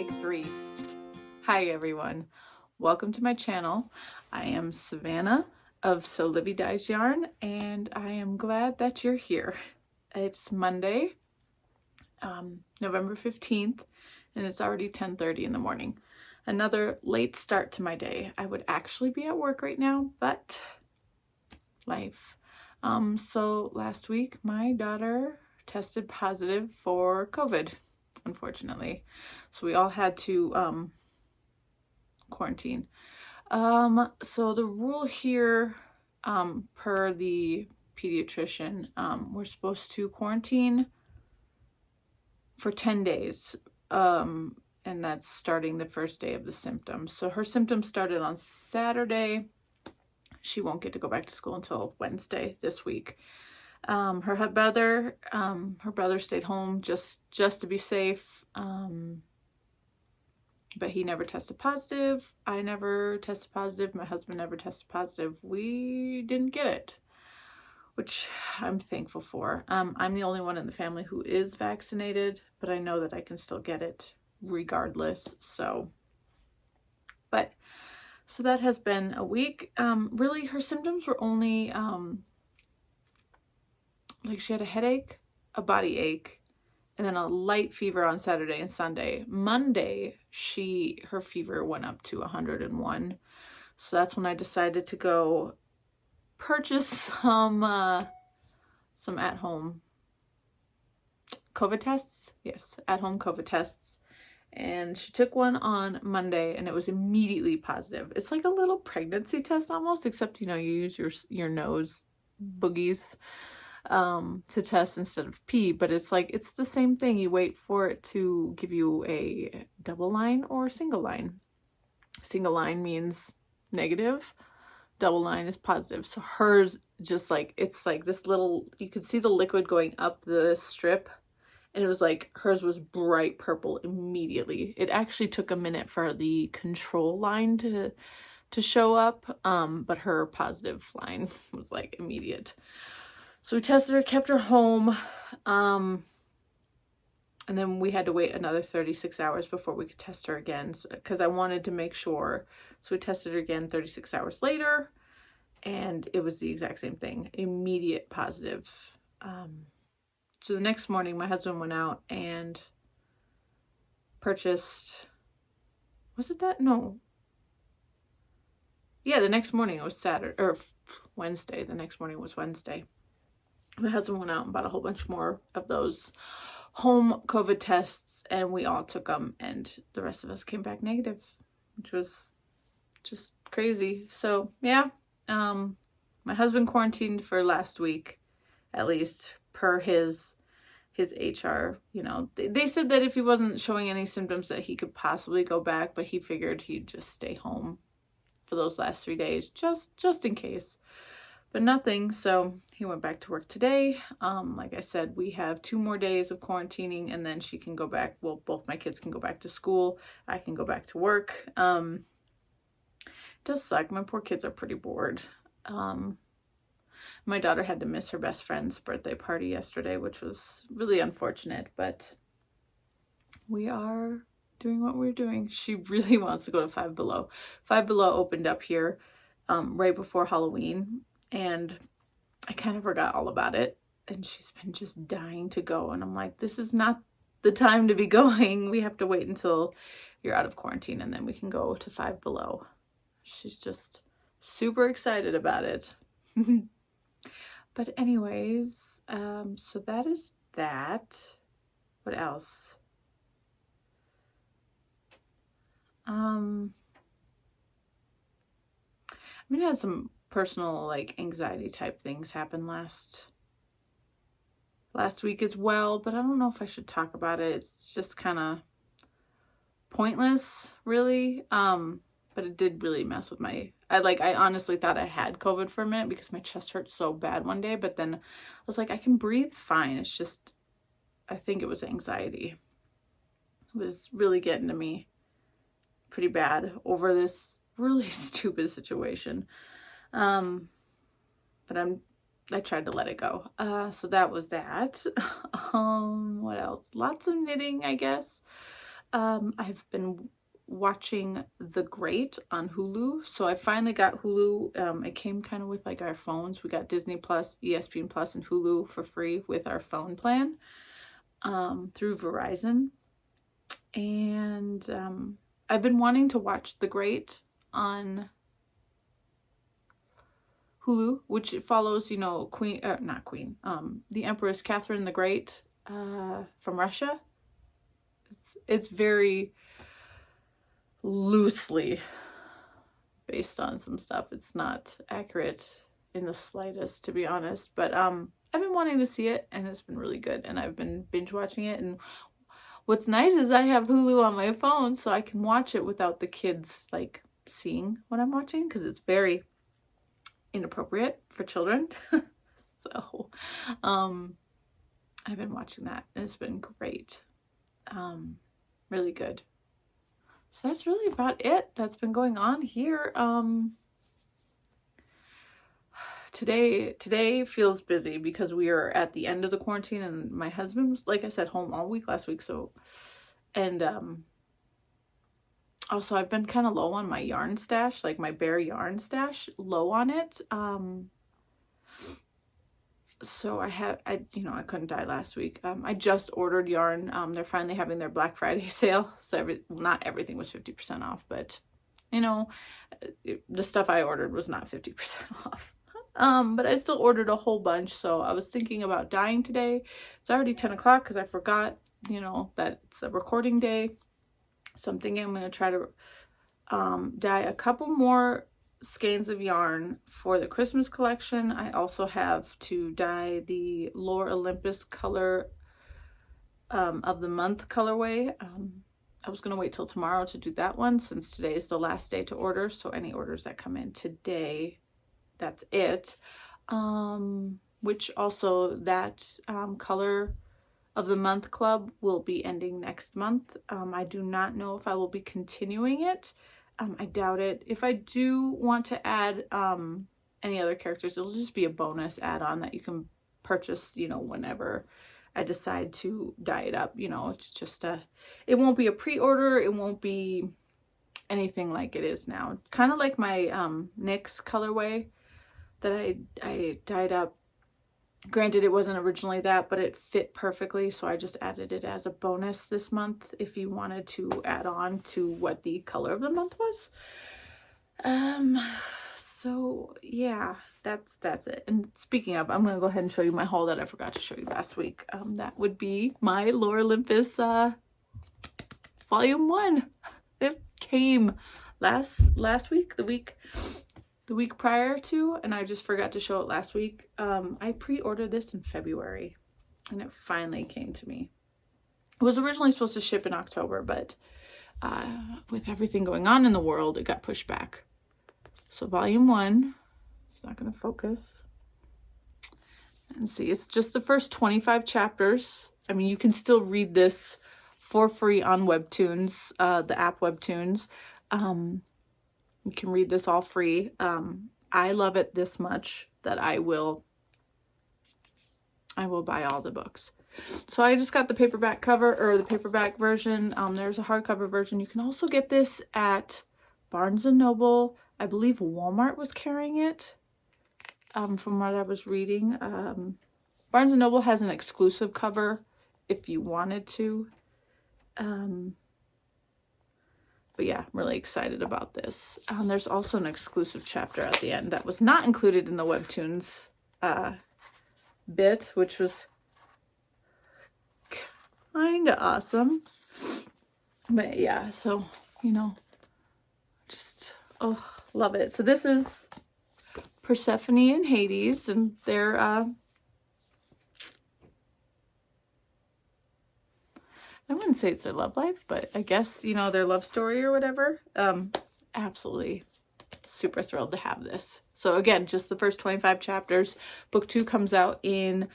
Take 3. Hi everyone, welcome to my channel. I am Savannah of Sewlivi Dyes Yarn, and I am glad that you're here. It's Monday, November 15th, and it's already 10:30 in the morning. Another late start to my day. I would actually be at work right now, but life. So last week my daughter tested positive for COVID, unfortunately. So we all had to quarantine. So the rule here, per the pediatrician, we're supposed to quarantine for 10 days. And that's starting the first day of the symptoms. So her symptoms started on Saturday. She won't get to go back to school until Wednesday this week. Her brother stayed home just to be safe. But he never tested positive. I never tested positive. My husband never tested positive. We didn't get it, which I'm thankful for. I'm the only one in the family who is vaccinated, but I know that I can still get it regardless. So that has been a week. Really, her symptoms were only like she had a headache, a body ache, and then a light fever on Saturday and Sunday. Monday, her fever went up to 101. So that's when I decided to go purchase some at-home COVID tests. Yes, at-home COVID tests. And she took one on Monday and it was immediately positive. It's like a little pregnancy test almost, except, you use your nose boogies to test instead of pee, but it's the same thing. You wait for it to give you a double line or single line. Single line means negative, double line is positive. So hers just it's like this little, you could see the liquid going up the strip, and it was like hers was bright purple immediately. It actually took a minute for the control line to show up, but her positive line was like immediate. So we tested her, kept her home, and then we had to wait another 36 hours before we could test her again, because I wanted to make sure. So we tested her again 36 hours later, and it was the exact same thing, immediate positive. So the next morning, my husband went out and purchased, was it that? No. Yeah, the next morning it was Saturday, or Wednesday. The next morning was Wednesday. My husband went out and bought a whole bunch more of those home COVID tests, and we all took them, and the rest of us came back negative, which was just crazy. So yeah, my husband quarantined for last week, at least per his HR. They said that if he wasn't showing any symptoms that he could possibly go back, but he figured he'd just stay home for those last 3 days, just in case. But nothing, so he went back to work today. Like I said, we have 2 more days of quarantining, and then she can go back. Well, both my kids can go back to school. I can go back to work. It does suck. My poor kids are pretty bored. My daughter had to miss her best friend's birthday party yesterday, which was really unfortunate, but we are doing what we're doing. She really wants to go to Five Below. Five Below opened up here right before Halloween, and I kind of forgot all about it, and she's been just dying to go, and I'm like, this is not the time to be going. We have to wait until you're out of quarantine, and then we can go to Five Below. She's just super excited about it. But anyways, so that is that. What else? I mean, I had some personal anxiety type things happen last week as well, but I don't know if I should talk about it. It's just kind of pointless, really. But it did really mess with I honestly thought I had COVID for a minute because my chest hurt so bad one day, but then I was like, I can breathe fine. It's just, I think it was anxiety. It was really getting to me pretty bad over this really stupid situation. But I tried to let it go. So that was that. What else? Lots of knitting, I guess. I've been watching The Great on Hulu. So I finally got Hulu. It came kind of with like our phones. We got Disney Plus, ESPN Plus, and Hulu for free with our phone plan through Verizon. And I've been wanting to watch The Great on Hulu, which follows, you know, the Empress Catherine the Great from Russia. It's very loosely based on some stuff. It's not accurate in the slightest, to be honest. But I've been wanting to see it, and it's been really good. And I've been binge watching it. And what's nice is I have Hulu on my phone, so I can watch it without the kids like seeing what I'm watching, because it's very inappropriate for children. So I've been watching that, and it's been great. Really good. So that's really about it that's been going on here. Today feels busy because we are at the end of the quarantine, and my husband was, like I said, home all week last week. So, and also I've been kind of low on my yarn stash, like my bare yarn stash, low on it. So I couldn't dye last week. I just ordered yarn. They're finally having their Black Friday sale. So not everything was 50% off, but you know, the stuff I ordered was not 50% off. But I still ordered a whole bunch. So I was thinking about dyeing today. It's already 10 o'clock because I forgot, you know, that it's a recording day. So I'm thinking I'm going to try to dye a couple more skeins of yarn for the Christmas collection. I also have to dye the Lore Olympus color of the month colorway. I was going to wait till tomorrow to do that one, since today is the last day to order. So any orders that come in today, that's it. Which also that color of the month club will be ending next month. I do not know if I will be continuing it. I doubt it. If I do want to add any other characters, it'll just be a bonus add-on that you can purchase, you know, whenever I decide to dye it up. You know, it's just it won't be a pre-order. It won't be anything like it is now. Kind of like my NYX colorway that I dyed up. Granted, it wasn't originally that, but it fit perfectly, so I just added it as a bonus this month if you wanted to add on to what the color of the month was. So yeah, that's it. And speaking of, I'm gonna go ahead and show you my haul that I forgot to show you last week. That would be my Lore Olympus volume 1. It came last week, the week prior to, and I just forgot to show it last week. I pre-ordered this in February, and it finally came to me. It was originally supposed to ship in October, but with everything going on in the world, it got pushed back. So volume 1, it's not going to focus. And see, it's just the first 25 chapters. I mean, you can still read this for free on Webtoons, the app Webtoons. You can read this all free. I love it this much that I will buy all the books. So I just got the paperback cover, or the paperback version. There's a hardcover version. You can also get this at Barnes & Noble. I believe Walmart was carrying it, from what I was reading. Barnes & Noble has an exclusive cover if you wanted to. But yeah, I'm really excited about this. There's also an exclusive chapter at the end that was not included in the Webtoons bit, which was kind of awesome. But yeah, so, you know, just, oh, love it. So this is Persephone and Hades, and they're, I wouldn't say it's their love life, but I guess, you know, their love story or whatever. Absolutely super thrilled to have this. So again, just the first 25 chapters. Book 2 comes out in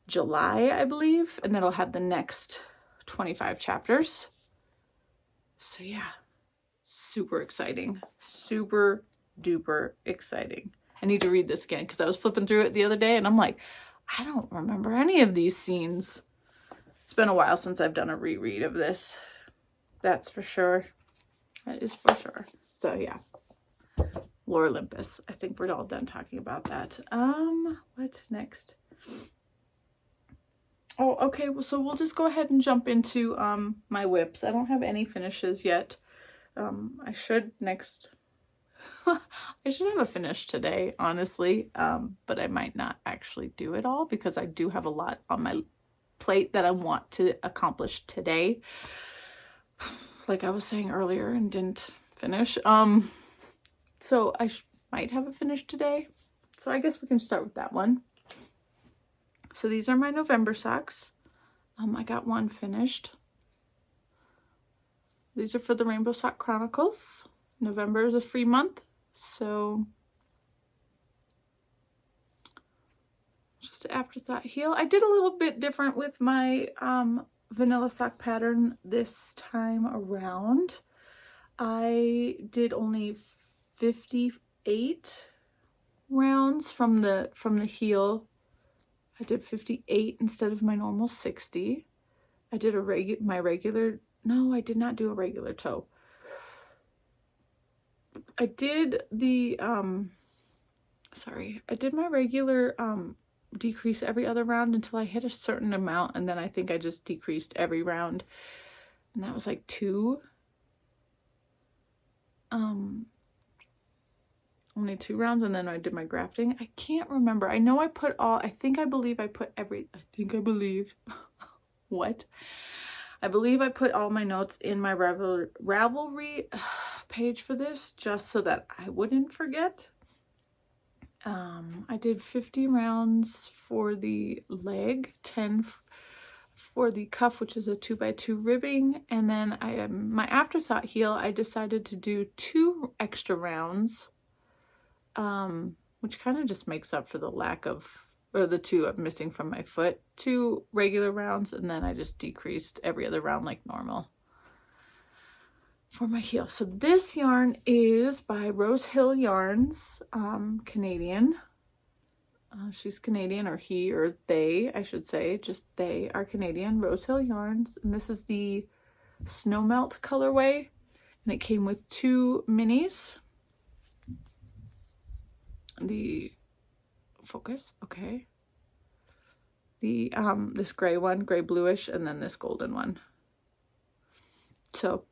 July, I believe, and that'll have the next 25 chapters. So yeah, super exciting. Super duper exciting. I need to read this again because I was flipping through it the other day and I'm like, I don't remember any of these scenes. It's been a while since I've done a reread of this. That's for sure. That is for sure. So yeah, Lore Olympus. I think we're all done talking about that. What next? Oh, okay. Well, so we'll just go ahead and jump into my whips. I don't have any finishes yet. I should next. I should have a finish today, honestly. But I might not actually do it all because I do have a lot on my plate that I want to accomplish today. Like I was saying earlier and didn't finish. So I might have a finish today. So I guess we can start with that one. So these are my November socks. I got one finished. These are for the Rainbow Sock Chronicles. November is a free month, so just an afterthought heel. I did a little bit different with my vanilla sock pattern this time around. I did only 58 rounds from the heel. I did 58 instead of my normal 60. I did my regular. No, I did not do a regular toe. I did the I did my regular decrease every other round until I hit a certain amount, and then I think I just decreased every round, and that was like 2. Only 2 rounds, and then I did my grafting. I can't remember. I know I put all, I believe I put what? I believe I put all my notes in my Ravelry page for this, just so that I wouldn't forget. I did 50 rounds for the leg, 10 for the cuff, which is a 2x2 ribbing, and then my afterthought heel, I decided to do 2 extra rounds, which kind of just makes up for the lack of, or the 2 I'm missing from my foot. 2 regular rounds, and then I just decreased every other round like normal for my heel. So this yarn is by Rose Hill Yarns, Canadian. She's Canadian, or he or they, I should say, just they are Canadian. Rose Hill Yarns, and this is the Snow Melt colorway, and it came with 2 minis. The focus, okay. The this gray one, gray bluish, and then this golden one. So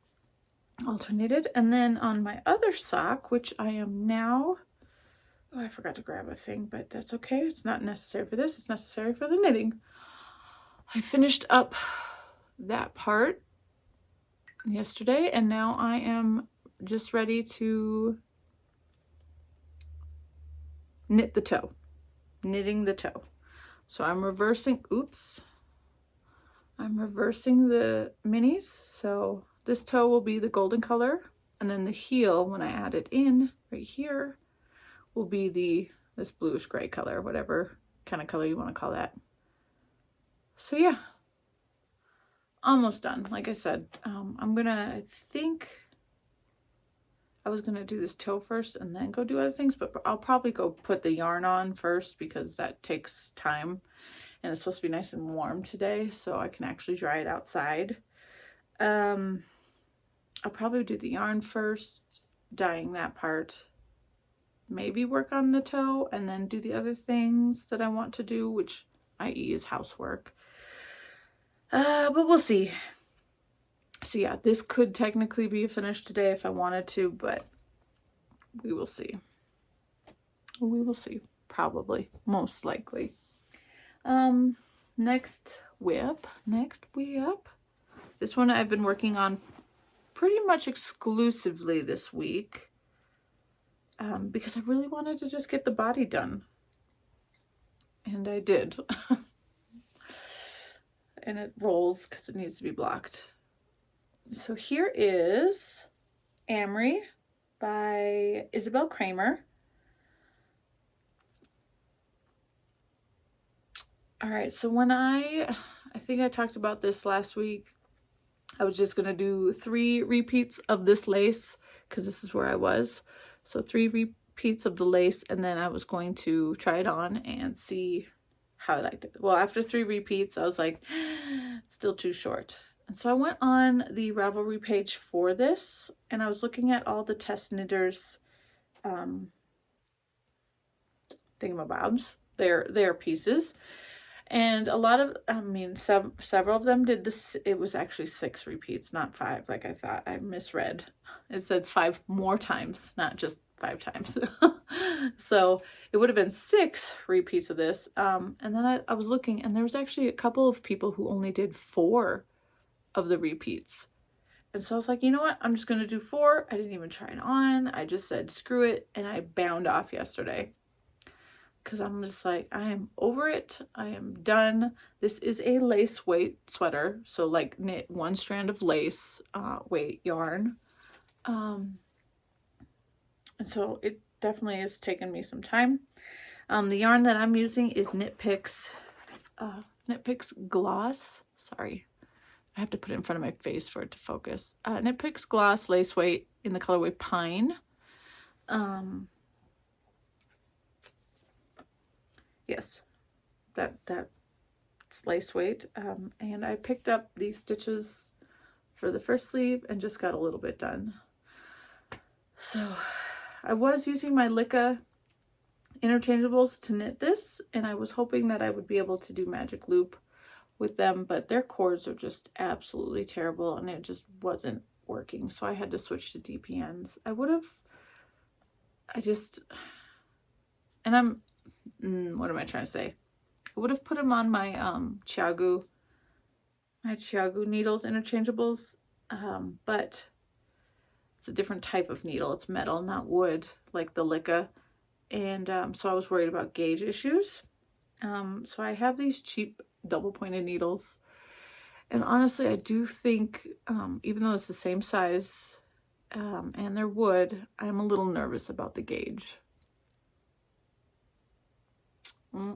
alternated. And then on my other sock, which I am now, oh, I forgot to grab a thing, but that's okay. It's not necessary for this. It's necessary for the knitting. I finished up that part yesterday, and now I am just ready to knit the toe. Knitting the toe. So I'm reversing, I'm reversing the minis. So this toe will be the golden color, and then the heel, when I add it in right here, will be this bluish gray color, whatever kind of color you want to call that. So yeah, almost done. Like I said, I think I was gonna do this toe first and then go do other things, but I'll probably go put the yarn on first because that takes time, and it's supposed to be nice and warm today, so I can actually dry it outside. I'll probably do the yarn first, dyeing that part, maybe work on the toe, and then do the other things that I want to do, which i.e. is housework. But we'll see. So yeah, this could technically be finished today if I wanted to, but we will see. We will see. Probably. Most likely. Next whip. This one I've been working on pretty much exclusively this week. Because I really wanted to just get the body done. And I did. And it rolls because it needs to be blocked. So here is Amory by Isabel Kramer. All right, so when I think I talked about this last week, I was just going to do 3 repeats of this lace because this is where I was. So 3 repeats of the lace, and then I was going to try it on and see how I liked it. Well, after 3 repeats, I was like, it's still too short. And so I went on the Ravelry page for this, and I was looking at all the test knitters thingamabobs, their pieces. And a lot of, I mean, several of them did this. It was actually 6 repeats, not 5, like I thought. I misread. It said 5 more times, not just 5 times. So it would have been 6 repeats of this. And then I was looking, and there was actually a couple of people who only did 4 of the repeats. And so I was like, you know what? I'm just going to do 4. I didn't even try it on. I just said, screw it. And I bound off yesterday. Because I'm just like, I am over it. I am done. This is a lace weight sweater. So like knit 1 strand of lace weight yarn. And so it definitely has taken me some time. The yarn that I'm using is Knit Picks Gloss. Sorry, I have to put it in front of my face for it to focus. Knit Picks Gloss lace weight in the colorway Pine. Yes, that's lace weight. And I picked up these stitches for the first sleeve and just got a little bit done. So I was using my Licka interchangeables to knit this, and I was hoping that I would be able to do magic loop with them, but their cords are just absolutely terrible, and it just wasn't working. So I had to switch to DPNs. What am I trying to say? I would have put them on my Chiagu needles interchangeables, but it's a different type of needle. It's metal, not wood, like the Licka. And so I was worried about gauge issues. So I have these cheap double pointed needles. And honestly, I do think, even though it's the same size and they're wood, I'm a little nervous about the gauge.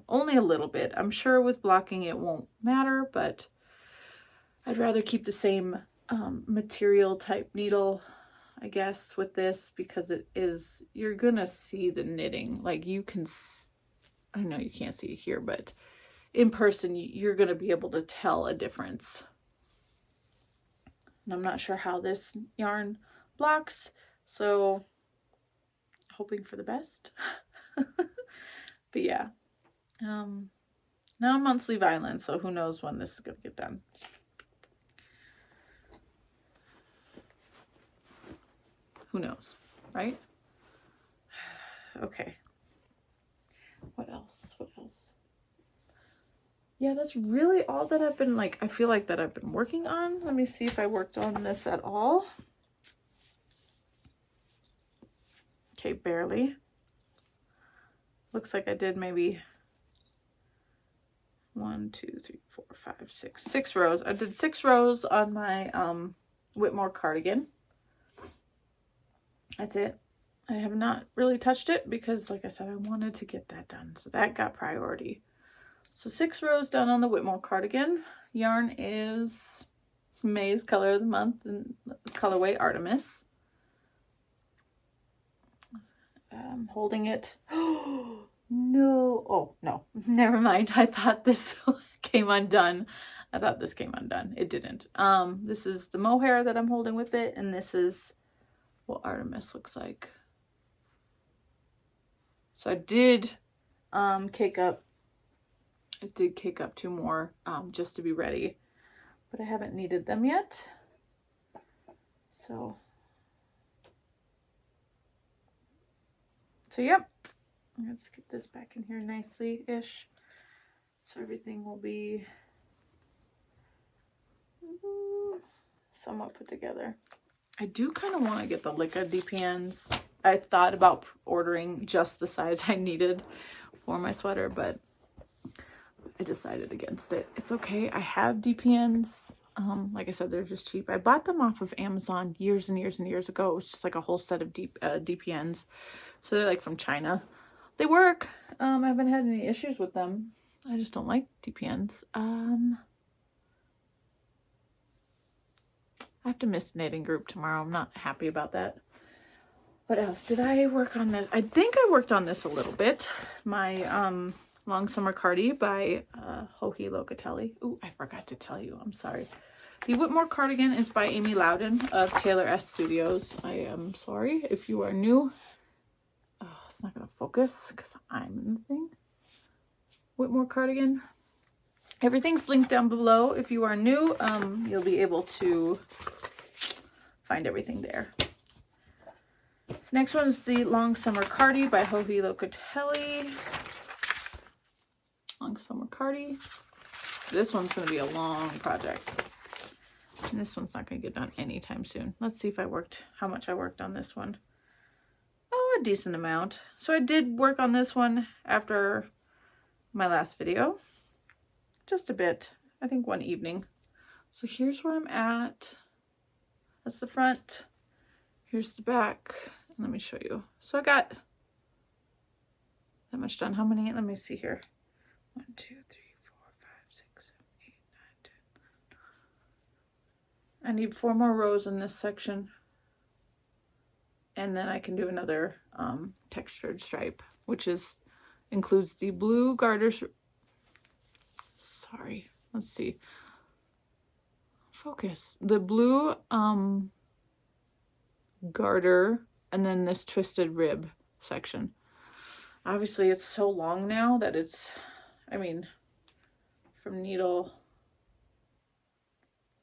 Only a little bit. I'm sure with blocking it won't matter, but I'd rather keep the same material type needle, I guess, with this, because you're gonna see the knitting. Like you can, I know you can't see it here, but in person you're gonna be able to tell a difference. And I'm not sure how this yarn blocks, so hoping for the best. But yeah. Now I'm on Sleeve Island, so who knows when this is going to get done. Who knows, right? Okay. What else? Yeah, that's really all that I've been, I feel like that I've been working on. Let me see if I worked on this at all. Okay, barely. Looks like I did maybe 1, 2, 3, 4, 5, 6. 6 rows. I did 6 rows on my Whitmore cardigan. That's it. I have not really touched it because, like I said, I wanted to get that done. So that got priority. So 6 rows done on the Whitmore cardigan. Yarn is May's color of the month and colorway Artemis. I'm holding it. No. Oh, no. Never mind. I thought this came undone. It didn't. This is the mohair that I'm holding with it, and this is what Artemis looks like. So I did cake up 2 more just to be ready, but I haven't kneaded them yet. So yep. Let's get this back in here nicely-ish, so everything will be somewhat put together. I do kind of want to get the Licka DPNs. I thought about ordering just the size I needed for my sweater, but I decided against it. It's okay. I have DPNs. Like I said, they're just cheap. I bought them off of Amazon years and years and years ago. It was just like a whole set of DPNs. So they're like from China. They work. I haven't had any issues with them. I just don't like DPNs. I have to miss knitting group tomorrow. I'm not happy about that. What else? Did I work on this? I think I worked on this a little bit. My Long Summer Cardi by Joji Locatelli. Ooh, I forgot to tell you. I'm sorry. The Whitmore cardigan is by Amy Loudon of Taylor S Studios. I am sorry if you are new. Oh, it's not going to focus because I'm in the thing. Whitmore cardigan. Everything's linked down below. If you are new, you'll be able to find everything there. Next one is the Long Summer Cardi by Joji Locatelli. Long Summer Cardi. This one's going to be a long project. And this one's not going to get done anytime soon. Let's see if how much I worked on this one. Oh, a decent amount. So I did work on this one after my last video. Just a bit. I think one evening. So here's where I'm at. That's the front. Here's the back. Let me show you. So I got that much done. How many? Let me see here. 1, 2, 3, 4, 5, 6, 7, 8, 9, 10. I need 4 more rows in this section. And then I can do another textured stripe, which includes the blue garters. Sorry, let's see. Focus. The blue garter and then this twisted rib section. Obviously it's so long now that it's, I mean, from needle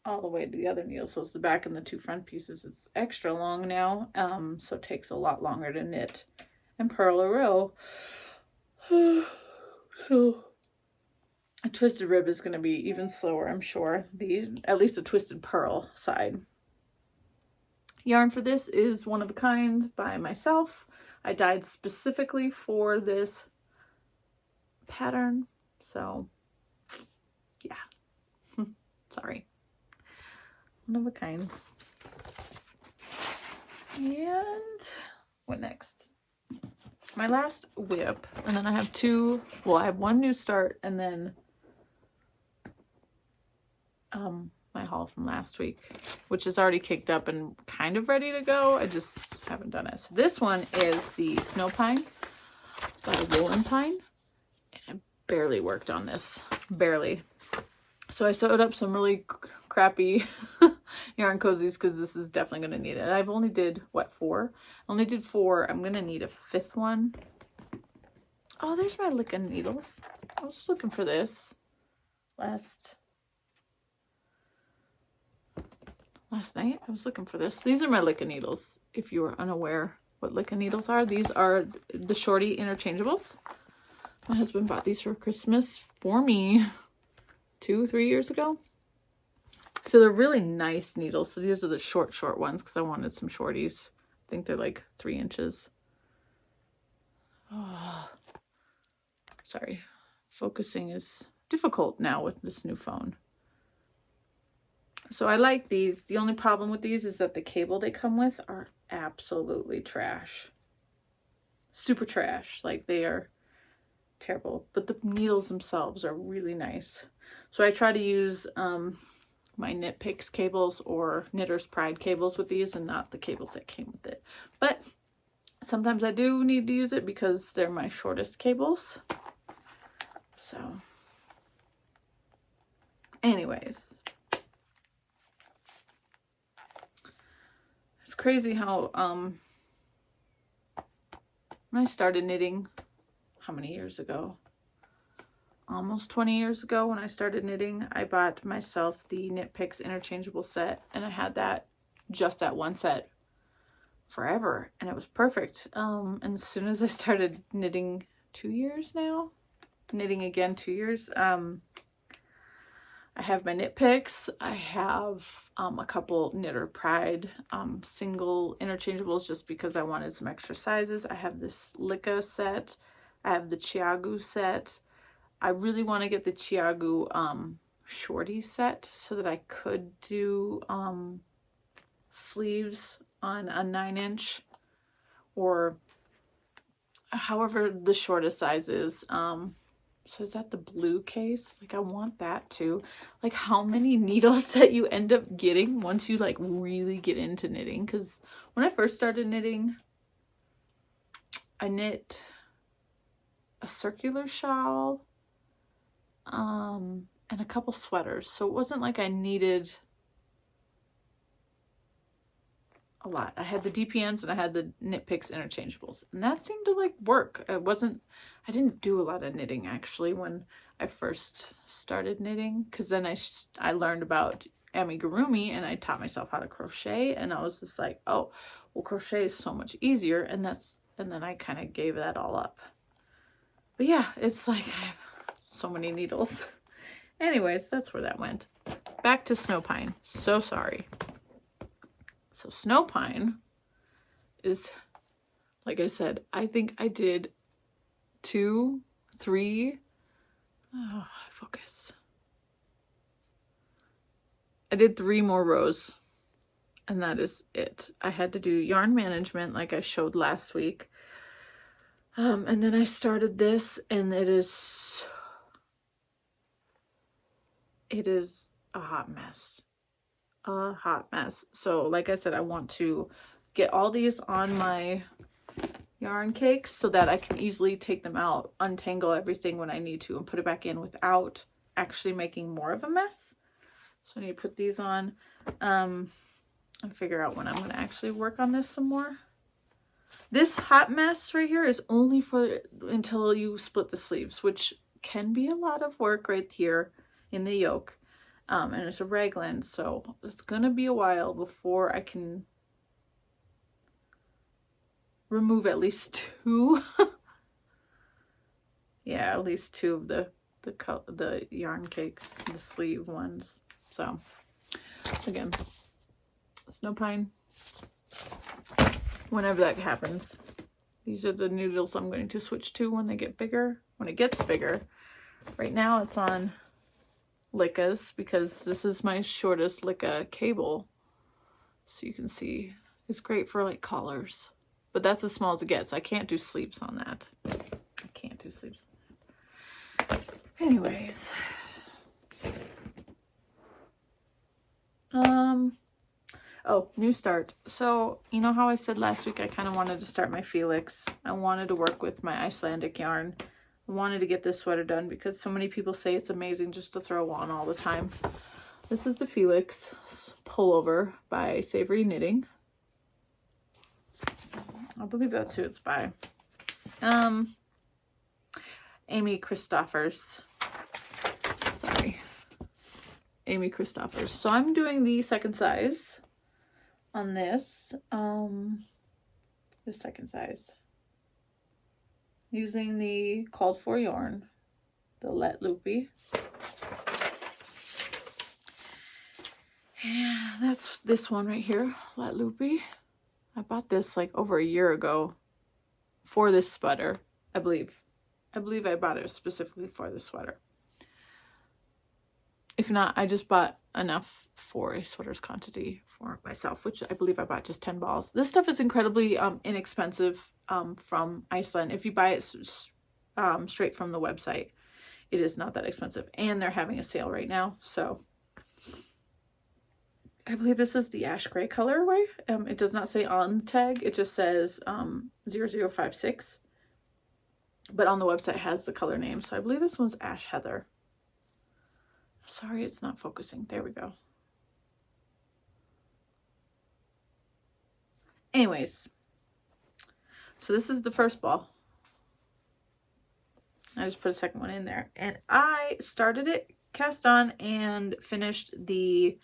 all the way to the other needle, so it's the back and the 2 front pieces. It's extra long now, so it takes a lot longer to knit and purl a row. So a twisted rib is going to be even slower, I'm sure. At least the twisted purl side. Yarn for this is One of a Kind by myself. I dyed specifically for this pattern, so yeah. Sorry. One of a kind. And what next? My last whip, and then I have 2, well, I have 1 new start, and then my haul from last week, which is already kicked up and kind of ready to go. I just haven't done it. So this one is the Snow Pine by Woolen Pine. And I barely worked on this. Barely. So I sewed up some really crappy yarn cozies because this is definitely going to need it. I've only did, what, 4? I only did 4. I'm going to need a 5th one. Oh, there's my Lickin' Needles. I was looking for this last night. I was looking for this. These are my Lickin' Needles, if you are unaware what Lickin' Needles are. These are the shorty interchangeables. My husband bought these for Christmas for me 2-3 years ago. So they're really nice needles. So these are the short ones because I wanted some shorties. I think they're like 3 inches. Oh, sorry. Focusing is difficult now with this new phone. So I like these. The only problem with these is that the cable they come with are absolutely trash. Super trash. Like, they are terrible. But the needles themselves are really nice. So I try to use my Knit Picks cables or Knitter's Pride cables with these and not the cables that came with it. But sometimes I do need to use it because they're my shortest cables. So anyways. It's crazy how when I started knitting, how many years ago? Almost 20 years ago when I started knitting, I bought myself the Knit Picks interchangeable set, and I had that, just that one set, forever, and it was perfect. And as soon as I started knitting 2 years now, knitting again 2 years, I have my Knit Picks. I have a couple Knitter Pride single interchangeables just because I wanted some extra sizes. I have this Licka set. I have the Chiagu set. I really want to get the Chiagu shorty set so that I could do sleeves on a 9-inch or however the shortest size is. So is that the blue case? Like, I want that too. Like, how many needles that you end up getting once you like really get into knitting? Because when I first started knitting, I knit a circular shawl and a couple sweaters. So it wasn't like I needed a lot. I had the DPNs and I had the Knit Picks interchangeables, and that seemed to like work. I didn't do a lot of knitting actually when I first started knitting, because then I learned about amigurumi and I taught myself how to crochet, and I was just like, oh, well, crochet is so much easier, and then I kind of gave that all up. But yeah, it's like I have so many needles. Anyways, that's where that went. Back to Snow Pine. So sorry. So Snow Pine is, like I said, I think I did 2, 3, focus. I did 3 more rows, and that is it. I had to do yarn management like I showed last week. And then I started this, and it is a hot mess. A hot mess. So like I said, I want to get all these on my yarn cakes so that I can easily take them out, untangle everything when I need to, and put it back in without actually making more of a mess. So I need to put these on and figure out when I'm going to actually work on this some more. This hot mess right here is only for until you split the sleeves, which can be a lot of work right here in the yoke. And it's a raglan, so it's going to be a while before I can remove at least 2. Yeah, at least 2 of the yarn cakes, the sleeve ones. So again, Snow Pine, whenever that happens. These are the noodles I'm going to switch to when they get bigger, when it gets bigger. Right now it's on Lickas because this is my shortest Licka cable. So you can see it's great for like collars, but that's as small as it gets. I can't do sleeves on that. I can't do sleeves on that. Anyways. Oh, new start. So, you know how I said last week I kind of wanted to start my Felix. I wanted to work with my Icelandic yarn. I wanted to get this sweater done because so many people say it's amazing just to throw on all the time. This is the Felix pullover by Savory Knitting. I believe that's who it's by. Amy Christoffers. Sorry. Amy Christoffers. So I'm doing the second size on this. The second size. Using the called for yarn, the Let Loopy. Yeah, that's this one right here, Let Loopy. I bought this like over a year ago for this sweater, I believe. I believe I bought it specifically for this sweater. If not, I just bought enough for a sweater's quantity for myself, which I believe I bought just 10 balls. This stuff is incredibly inexpensive from Iceland. If you buy it straight from the website, it is not that expensive. And they're having a sale right now. So I believe this is the ash gray colorway. It does not say on the tag. It just says 0056. But on the website it has the color name. So I believe this one's Ash Heather. Sorry, it's not focusing. There we go. Anyways, so this is the first ball. I just put a second one in there. And I started it, cast on, and finished the,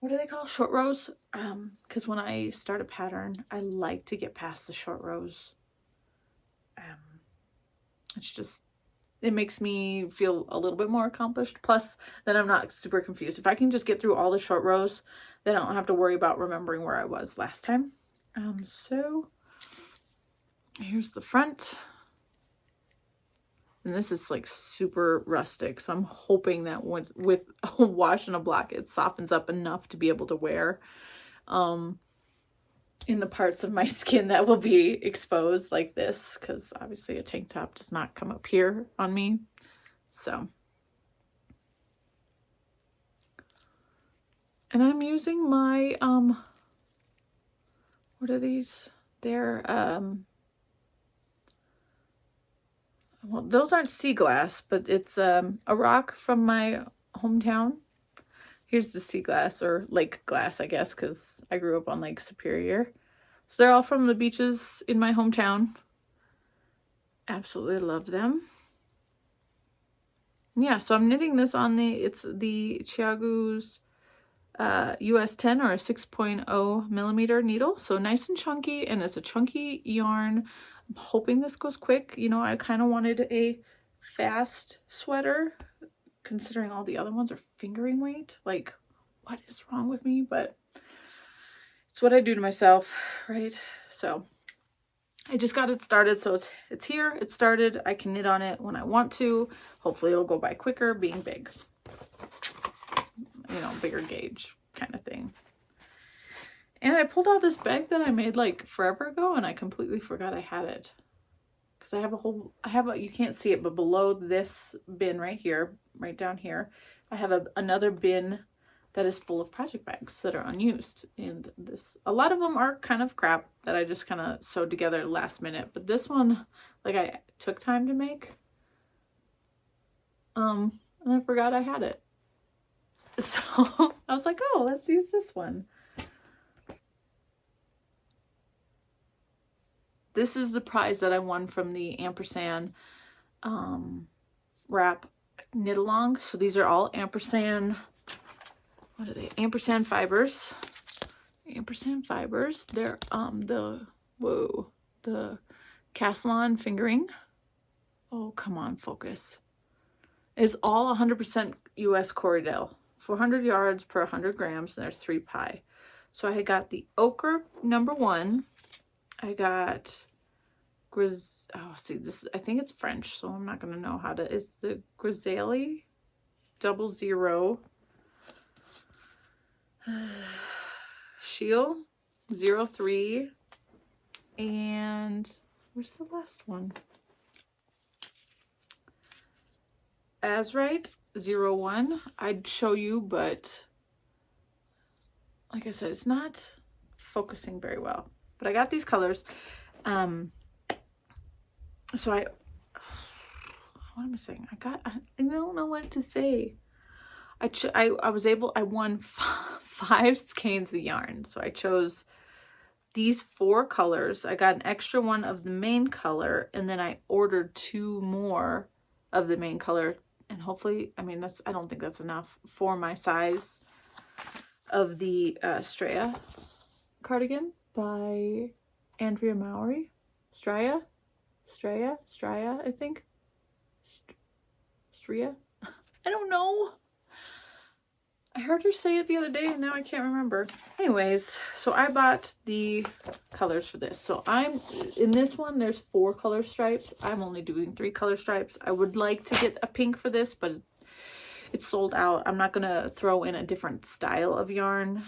what do they call, short rows? Because when I start a pattern, I like to get past the short rows. It's just, it makes me feel a little bit more accomplished. Plus, then I'm not super confused. If I can just get through all the short rows, then I don't have to worry about remembering where I was last time. So here's the front. And this is like super rustic. So I'm hoping that once with a wash and a block, it softens up enough to be able to wear in the parts of my skin that will be exposed like this, because obviously a tank top does not come up here on me. So, and I'm using my what are these? They're well, those aren't sea glass, but it's a rock from my hometown. Here's the sea glass, or lake glass, I guess, because I grew up on Lake Superior. So they're all from the beaches in my hometown. Absolutely love them. Yeah, so I'm knitting this on it's the Chiagu's US 10 or a 6.0 millimeter needle. So nice and chunky, and it's a chunky yarn. I'm hoping this goes quick. You know, I kind of wanted a fast sweater, considering all the other ones are fingering weight. Like, what is wrong with me? But it's what I do to myself, right? So I just got it started, so it's here, it's started. I can knit on it when I want to. Hopefully it'll go by quicker, being big. You know, bigger gauge kind of thing. And I pulled out this bag that I made like forever ago, and I completely forgot I had it. Because I have a, you can't see it, but below this bin right here, right down here, I have another bin that is full of project bags that are unused. And a lot of them are kind of crap that I just kind of sewed together last minute. But this one, like, I took time to make. And I forgot I had it. So I was like, oh, let's use this one. This is the prize that I won from the ampersand wrap knit along. So these are all ampersand. What are they? Ampersand fibers. Ampersand fibers. They're the Caslon fingering. Oh, come on, focus. It's all 100% US Corriedale. 400 yards per 100 grams, and they're 3 pi. So I got the ochre #1. I got I think it's French, so I'm not gonna know how to. It's the Grisaille 00. Shield 03, and where's the last one? Azrite 01. I'd show you, but like I said, it's not focusing very well. But I got these colors. So what am I saying? I don't know what to say. I won 5 skeins of yarn. So I chose these 4 colors. I got an extra one of the main color, and then I ordered 2 more of the main color. And hopefully, I mean, I don't think that's enough for my size of the Straya cardigan by Andrea Mowry. Straya, I think. Stria? I don't know. I heard her say it the other day, and now I can't remember. Anyways, so I bought the colors for this. So in this one, there's 4 color stripes. I'm only doing 3 color stripes. I would like to get a pink for this, but it's sold out. I'm not going to throw in a different style of yarn.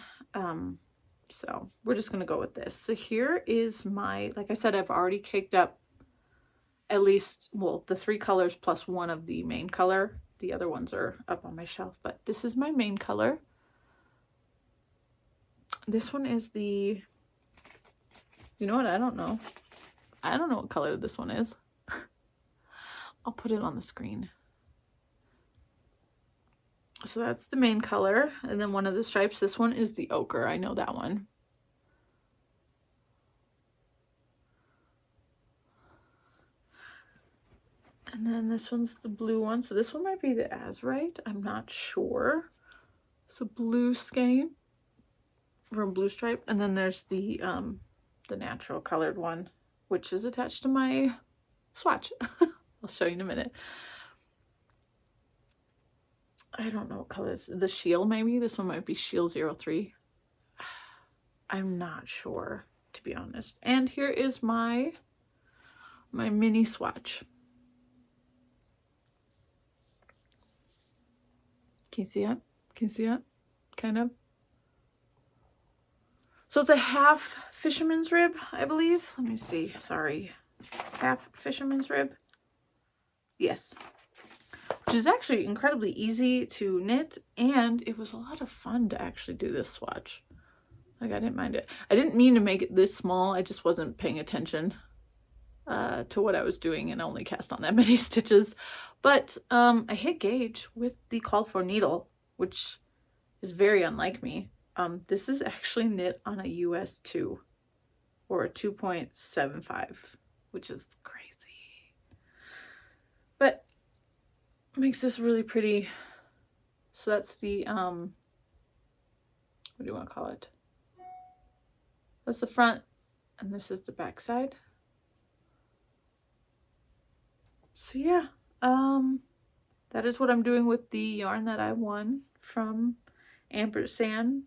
So we're just going to go with this. So here is like I said, I've already caked up at least, well, the 3 colors plus 1 of the main color. The other ones are up on my shelf, but this is my main color. This one is you know what? I don't know. I don't know what color this one is. I'll put it on the screen. So that's the main color. And then one of the stripes, this one is the ochre. I know that one. And then this one's the blue one. So this one might be the Azrite. I'm not sure. It's a blue skein from Blue Stripe. And then there's the natural colored one, which is attached to my swatch. I'll show you in a minute. I don't know what color is the Shield, maybe. This one might be Shield 03. I'm not sure, to be honest. And here is my mini swatch. Can you see it? Can you see it? Kind of. So it's a half fisherman's rib, I believe. Let me see. Sorry. Half fisherman's rib. Yes. Which is actually incredibly easy to knit, and it was a lot of fun to actually do this swatch. Like, I didn't mind it. I didn't mean to make it this small. I just wasn't paying attention to what I was doing and only cast on that many stitches. But I hit gauge with the called for needle, which is very unlike me. This is actually knit on a US 2 or a 2.75, which is crazy. But makes this really pretty. So that's the, what do you want to call it? That's the front, and this is the back side. So yeah, that is what I'm doing with the yarn that I won from Ampersand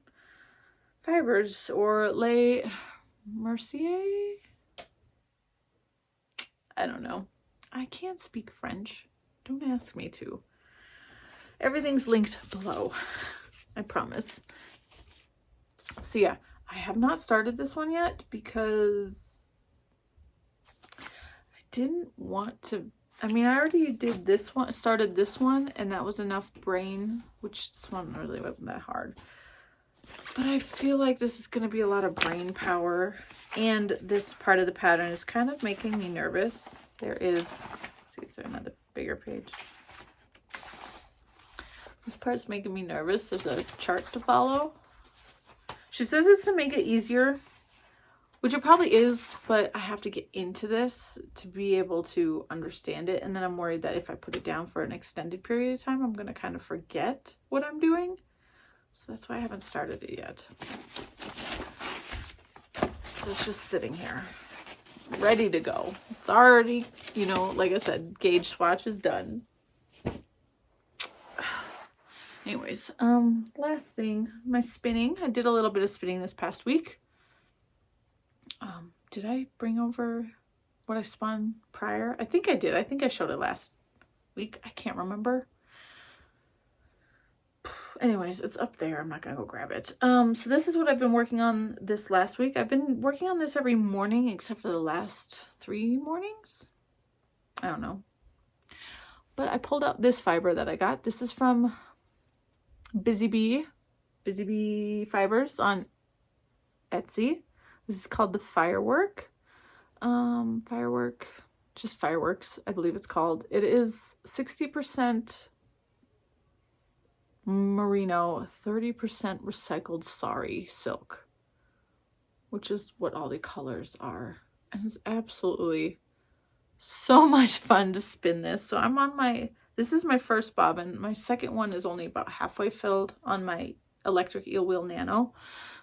Fibers, or Les Mercier. I don't know. I can't speak French. Don't ask me to. Everything's linked below, I promise. So yeah, I have not started this one yet because I didn't want to. I mean, I already did this one, started this one, and that was enough brain, which this one really wasn't that hard. But I feel like this is going to be a lot of brain power, and this part of the pattern is kind of making me nervous. There is, let's see, is there another bigger page? This part's making me nervous. There's a chart to follow. She says it's to make it easier, which it probably is, but I have to get into this to be able to understand it. And then I'm worried that if I put it down for an extended period of time, I'm going to kind of forget what I'm doing. So that's why I haven't started it yet. So it's just sitting here, ready to go. It's already, you know, like I said, gauge swatch is done. Anyways, last thing, my spinning. I did a little bit of spinning this past week. Did I bring over what I spun prior? I think I did. I think I showed it last week. I can't remember. Anyways, it's up there. I'm not gonna go grab it. So this is what I've been working on this last week. I've been working on this every morning except for the last 3 mornings. I don't know. But I pulled out this fiber that I got. This is from Busy Bee Fibers on Etsy. This is called the Fireworks, I believe it's called. It is 60% merino, 30% recycled sari silk, which is what all the colors are. And it's absolutely so much fun to spin this. So I'm on this is my first bobbin. My second one is only about halfway filled on my electric eel wheel nano.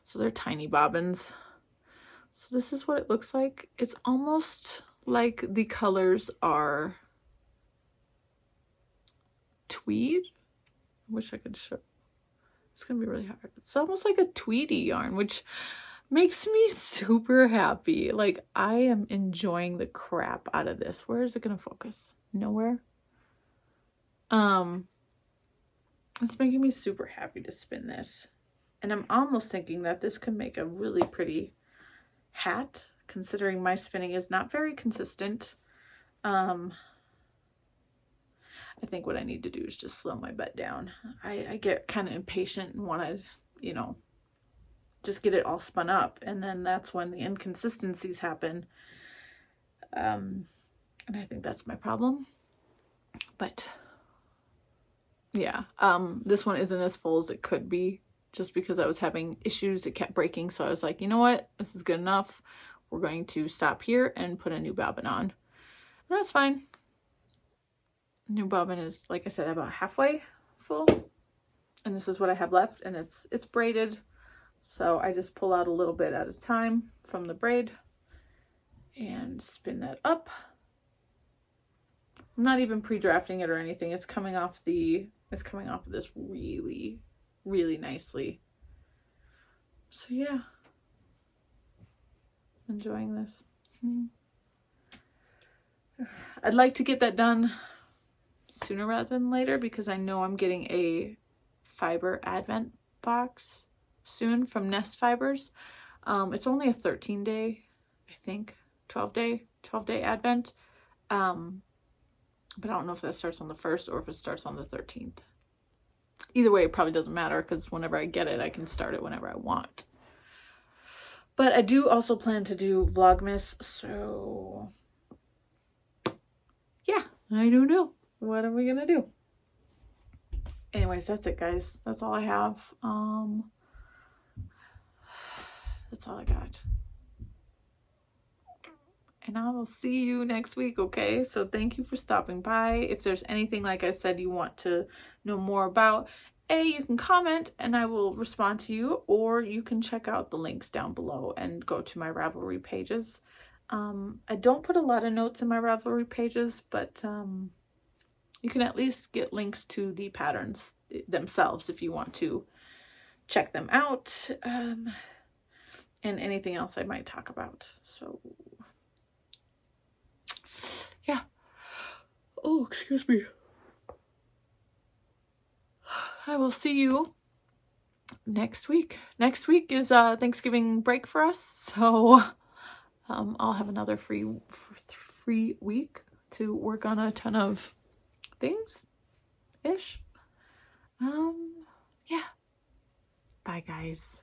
So they're tiny bobbins. So this is what it looks like. It's almost like the colors are tweed. I wish I could show. It's gonna be really hard. It's almost like a tweedy yarn, which makes me super happy. Like, I am enjoying the crap out of this. Where is it gonna focus? Nowhere. It's making me super happy to spin this. And I'm almost thinking that this could make a really pretty hat, considering my spinning is not very consistent. I think what I need to do is just slow my butt down. I get kind of impatient and want to, you know, just get it all spun up. And then that's when the inconsistencies happen. And I think that's my problem. But yeah, this one isn't as full as it could be, just because I was having issues. It kept breaking. So I was like, you know what? This is good enough. We're going to stop here and put a new bobbin on. And that's fine. New bobbin is, like I said, about halfway full. And this is what I have left. And it's braided. So I just pull out a little bit at a time from the braid and spin that up. I'm not even pre-drafting it or anything. It's coming off of this really, really nicely. So yeah, enjoying this. I'd like to get that done sooner rather than later, because I know I'm getting a fiber advent box soon from Nest Fibers. It's only a 13-day, I think, 12-day advent. But I don't know if that starts on the 1st or if it starts on the 13th. Either way, it probably doesn't matter, because whenever I get it, I can start it whenever I want. But I do also plan to do Vlogmas, so yeah, I don't know. What are we gonna do? anyways, that's it, guys. That's all I have. That's all I got. And I will see you next week, okay? So thank you for stopping by. If there's anything, like I said, you want to know more about, you can comment and I will respond to you, or you can check out the links down below and go to my Ravelry pages. I don't put a lot of notes in my Ravelry pages, but you can at least get links to the patterns themselves if you want to check them out, and anything else I might talk about. So yeah. Oh, excuse me. I will see you next week. Next week is Thanksgiving break for us, so I'll have another free week to work on a ton of things ish. Yeah. Bye, guys.